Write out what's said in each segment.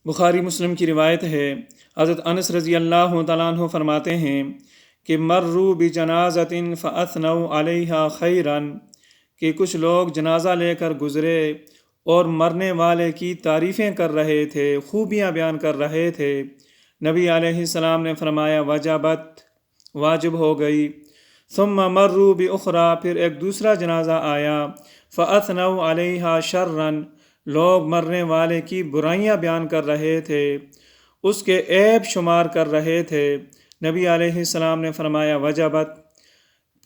بخاری مسلم کی روایت ہے، حضرت انس رضی اللہ تعالیٰ عنہ فرماتے ہیں کہ مروا بجنازۃ فاثنوا علیہا خیرا، کہ کچھ لوگ جنازہ لے کر گزرے اور مرنے والے کی تعریفیں کر رہے تھے، خوبیاں بیان کر رہے تھے۔ نبی علیہ السلام نے فرمایا وجبت، واجب ہو گئی۔ ثم مروا باخری، پھر ایک دوسرا جنازہ آیا، فاثنوا علیہا شرا، لوگ مرنے والے کی برائیاں بیان کر رہے تھے، اس کے عیب شمار کر رہے تھے۔ نبی علیہ السلام نے فرمایا وجبت،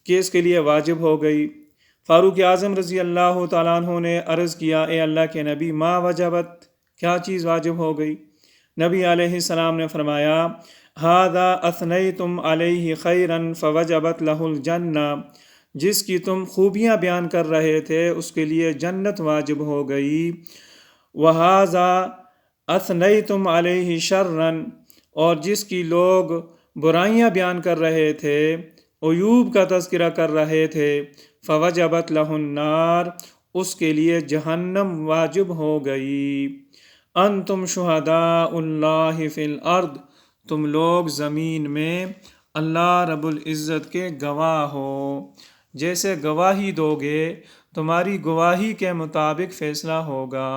کہ اس کے لیے واجب ہو گئی۔ فاروق اعظم رضی اللہ تعالیٰ عنہ نے عرض کیا، اے اللہ کے نبی، ما وجبت، کیا چیز واجب ہو گئی؟ نبی علیہ السلام نے فرمایا ھذا اثنیتم علیہ خیرا فوجبت لہ الجنہ، جس کی تم خوبیاں بیان کر رہے تھے اس کے لیے جنت واجب ہو گئی۔ وھذا اثنیتم علیہ شرا، اور جس کی لوگ برائیاں بیان کر رہے تھے، عیوب کا تذکرہ کر رہے تھے، فوجبت لہ النار، اس کے لیے جہنم واجب ہو گئی۔ انتم شہداء اللہ فی الارض، تم لوگ زمین میں اللہ رب العزت کے گواہ ہو، جیسے گواہی دو گے تمہاری گواہی کے مطابق فیصلہ ہوگا۔